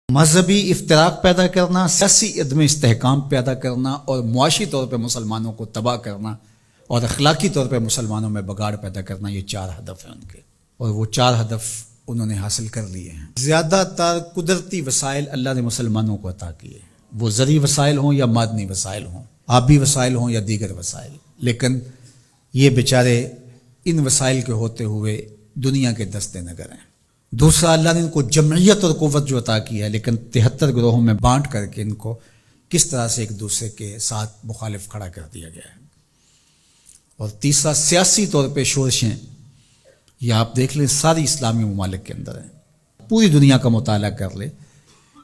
مذہبی افتراق پیدا کرنا، سیاسی عدم استحکام پیدا کرنا اور معاشی طور پہ مسلمانوں کو تباہ کرنا اور اخلاقی طور پہ مسلمانوں میں بگاڑ پیدا کرنا، یہ 4 ہدف ہیں ان کے، اور وہ 4 ہدف انہوں نے حاصل کر لیے ہیں۔ زیادہ تر قدرتی وسائل اللہ نے مسلمانوں کو عطا کیے، وہ زرعی وسائل ہوں یا معدنی وسائل ہوں، آبی وسائل ہوں یا دیگر وسائل، لیکن یہ بیچارے ان وسائل کے ہوتے ہوئے دنیا کے دستے نگر ہیں۔ دوسرا، اللہ نے ان کو جمعیت اور قوت جو عطا کی ہے، لیکن 73 گروہوں میں بانٹ کر کے ان کو کس طرح سے ایک دوسرے کے ساتھ مخالف کھڑا کر دیا گیا ہے۔ اور تیسرا، سیاسی طور پہ شورشیں، یہ آپ دیکھ لیں ساری اسلامی ممالک کے اندر ہیں، پوری دنیا کا مطالعہ کر لیں،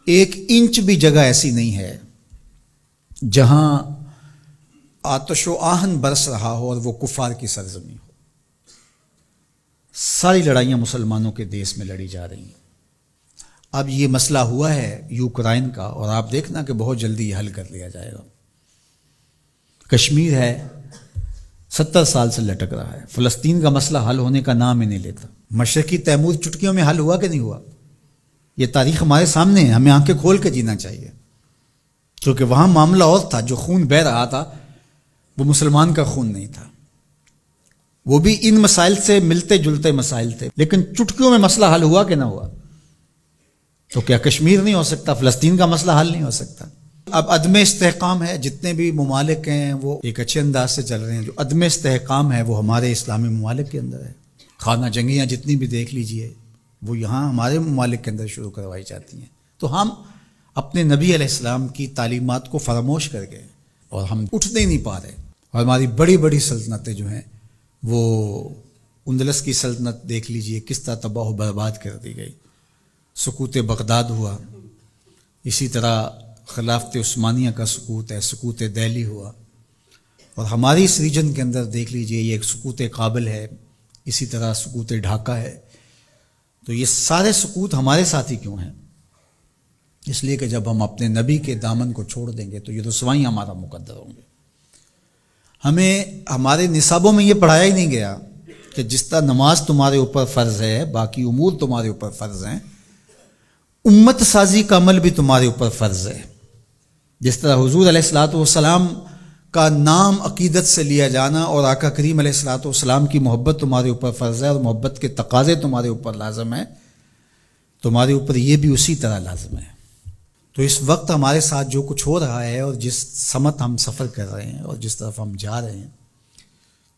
1 انچ بھی جگہ ایسی نہیں ہے جہاں آتش و آہن برس رہا ہو اور وہ کفار کی سرزمین ہو۔ ساری لڑائیاں مسلمانوں کے دیس میں لڑی جا رہی ہیں۔ اب یہ مسئلہ ہوا ہے یوکرائن کا، اور آپ دیکھنا کہ بہت جلدی یہ حل کر لیا جائے گا۔ کشمیر ہے 70 سال سے لٹک رہا ہے، فلسطین کا مسئلہ حل ہونے کا نام ہی نہیں لیتا۔ مشرقی تیمور چٹکیوں میں حل ہوا کہ نہیں ہوا؟ یہ تاریخ ہمارے سامنے ہے، ہمیں آنکھیں کھول کے جینا چاہیے، کیونکہ وہاں معاملہ اور تھا، جو خون بہہ رہا تھا وہ مسلمان کا خون نہیں تھا، وہ بھی ان مسائل سے ملتے جلتے مسائل تھے، لیکن چٹکیوں میں مسئلہ حل ہوا کہ نہ ہوا؟ تو کیا کشمیر نہیں ہو سکتا؟ فلسطین کا مسئلہ حل نہیں ہو سکتا؟ اب عدم استحکام ہے، جتنے بھی ممالک ہیں وہ ایک اچھے انداز سے چل رہے ہیں، جو عدم استحکام ہے وہ ہمارے اسلامی ممالک کے اندر ہے۔ خانہ جنگیاں جتنی بھی دیکھ لیجئے وہ یہاں ہمارے ممالک کے اندر شروع کروائی جاتی ہیں، تو ہم اپنے نبی علیہ السلام کی تعلیمات کو فراموش کر گئے اور ہم اٹھنے ہی نہیں پا رہے، اور ہماری بڑی بڑی سلطنتیں جو ہیں، وہ اندلس کی سلطنت دیکھ لیجئے کس طرح تباہ و برباد کر دی گئی، سقوط بغداد ہوا، اسی طرح خلافت عثمانیہ کا سقوط ہے، سقوط دہلی ہوا، اور ہماری اس ریجن کے اندر دیکھ لیجئے یہ ایک سقوط کابل ہے، اسی طرح سقوط ڈھاکہ ہے۔ تو یہ سارے سقوط ہمارے ساتھ ہی کیوں ہیں؟ اس لیے کہ جب ہم اپنے نبی کے دامن کو چھوڑ دیں گے تو یہ رسوائیاں ہمارا مقدر ہوں گے۔ ہمیں ہمارے نصابوں میں یہ پڑھایا ہی نہیں گیا کہ جس طرح نماز تمہارے اوپر فرض ہے، باقی امور تمہارے اوپر فرض ہیں، امت سازی کا عمل بھی تمہارے اوپر فرض ہے۔ جس طرح حضور علیہ الصلوۃ والسلام کا نام عقیدت سے لیا جانا اور آقا کریم علیہ الصلوۃ والسلام کی محبت تمہارے اوپر فرض ہے اور محبت کے تقاضے تمہارے اوپر لازم ہیں، تمہارے اوپر یہ بھی اسی طرح لازم ہے۔ تو اس وقت ہمارے ساتھ جو کچھ ہو رہا ہے اور جس سمت ہم سفر کر رہے ہیں اور جس طرف ہم جا رہے ہیں،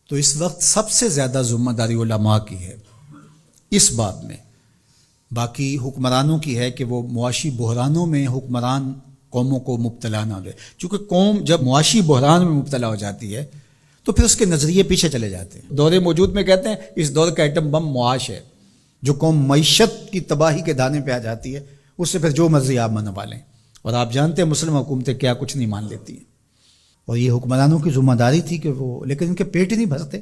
تو اس وقت سب سے زیادہ ذمہ داری علماء کی ہے اس بات میں، باقی حکمرانوں کی ہے کہ وہ معاشی بحرانوں میں حکمران قوموں کو مبتلا نہ دے، چونکہ قوم جب معاشی بحران میں مبتلا ہو جاتی ہے تو پھر اس کے نظریے پیچھے چلے جاتے ہیں۔ دور موجود میں کہتے ہیں اس دور کا ایٹم بم معاش ہے، جو قوم معیشت کی تباہی کے دانے پہ آ جاتی ہے اس سے پھر جو مرضی آپ منوا لیں، اور آپ جانتے ہیں مسلم حکومتیں کیا کچھ نہیں مان لیتی ہیں، اور یہ حکمرانوں کی ذمہ داری تھی کہ وہ، لیکن ان کے پیٹ ہی نہیں بھرتے،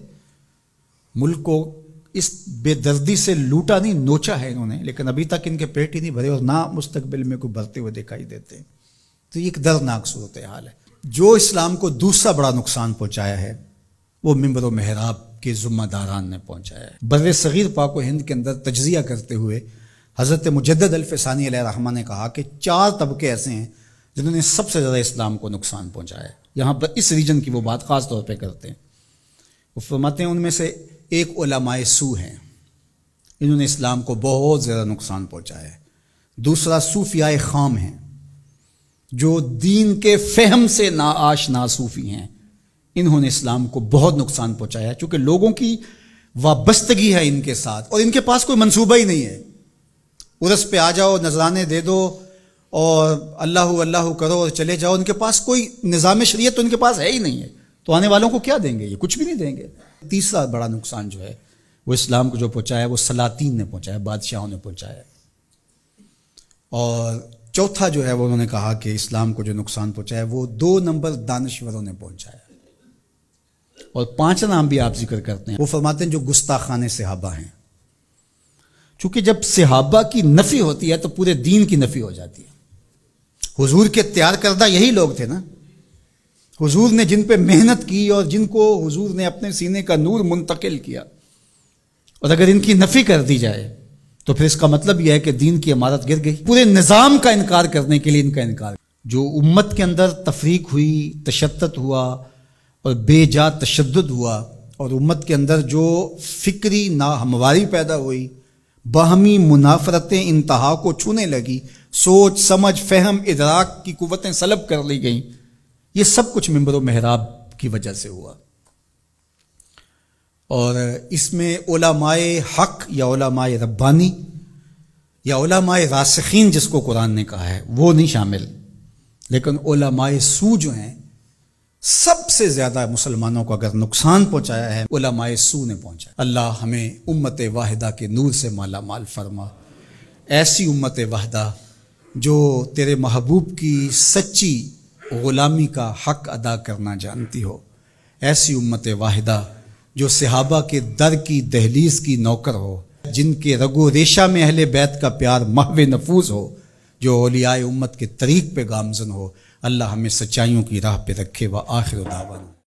ملک کو اس بے دردی سے لوٹا نہیں نوچا ہے انہوں نے، لیکن ابھی تک ان کے پیٹ ہی نہیں بھرے اور نہ مستقبل میں کوئی بھرتے ہوئے دکھائی دیتے ہیں۔ تو یہ ایک دردناک صورتحال ہے۔ جو اسلام کو دوسرا بڑا نقصان پہنچایا ہے وہ منبر و محراب کے ذمہ داران نے پہنچایا ہے۔ بر صغیر پاک و ہند کے اندر تجزیہ کرتے ہوئے حضرت مجدد الفسانی علیہ الرحمہ نے کہا کہ 4 طبقے ایسے ہیں جنہوں نے سب سے زیادہ اسلام کو نقصان پہنچایا ہے۔ یہاں پر اس ریجن کی وہ بات خاص طور پہ کرتے ہیں، وہ فرماتے ہیں ان میں سے ایک علماء سو ہیں، انہوں نے اسلام کو بہت زیادہ نقصان پہنچایا ہے۔ دوسرا صوفیاء خام ہیں، جو دین کے فہم سے ناآشنا صوفی ہیں، انہوں نے اسلام کو بہت نقصان پہنچایا ہے، چونکہ لوگوں کی وابستگی ہے ان کے ساتھ اور ان کے پاس کوئی منصوبہ ہی نہیں ہے۔ عرس پہ آ جاؤ، نذرانے دے دو اور اللہ اللہ کرو اور چلے جاؤ، ان کے پاس کوئی نظام شریعت تو ان کے پاس ہے ہی نہیں ہے، تو آنے والوں کو کیا دیں گے؟ یہ کچھ بھی نہیں دیں گے۔ تیسرا بڑا نقصان جو ہے وہ اسلام کو جو پہنچایا وہ سلاطین نے پہنچایا، بادشاہوں نے پہنچایا، اور چوتھا جو ہے وہ انہوں نے کہا کہ اسلام کو جو نقصان پہنچایا وہ 2 نمبر دانشوروں نے پہنچایا، اور 5 نام بھی آپ ذکر کرتے ہیں، وہ فرماتے ہیں جو گستاخان صحابہ ہیں، چونکہ جب صحابہ کی نفی ہوتی ہے تو پورے دین کی نفی ہو جاتی ہے۔ حضور کے تیار کردہ یہی لوگ تھے نا، حضور نے جن پہ محنت کی اور جن کو حضور نے اپنے سینے کا نور منتقل کیا، اور اگر ان کی نفی کر دی جائے تو پھر اس کا مطلب یہ ہے کہ دین کی عمارت گر گئی. پورے نظام کا انکار کرنے کے لیے ان کا انکار. جو امت کے اندر تفریق ہوئی، تشتت ہوا اور بے جا تشدد ہوا، اور امت کے اندر جو فکری ناہمواری پیدا ہوئی، باہمی منافرتیں انتہا کو چھونے لگی، سوچ سمجھ فہم ادراک کی قوتیں سلب کر لی گئیں، یہ سب کچھ منبر و محراب کی وجہ سے ہوا. اور اس میں علماء حق یا علماء ربانی یا علماء راسخین جس کو قرآن نے کہا ہے وہ نہیں شامل، لیکن علماء سو جو ہیں سب سے زیادہ مسلمانوں کو اگر نقصان پہنچایا ہے علماء سو نے پہنچایا. اللہ ہمیں امت واحدہ کے نور سے مالا مال فرما، ایسی امت واحدہ جو تیرے محبوب کی سچی غلامی کا حق ادا کرنا جانتی ہو، ایسی امت واحدہ جو صحابہ کے در کی دہلیز کی نوکر ہو، جن کے رگ و ریشہ میں اہل بیت کا پیار محو نفوذ ہو، جو اولیاء امت کے طریق پہ گامزن ہو. اللہ ہمیں سچائیوں کی راہ پہ رکھے. وآخر دعوانا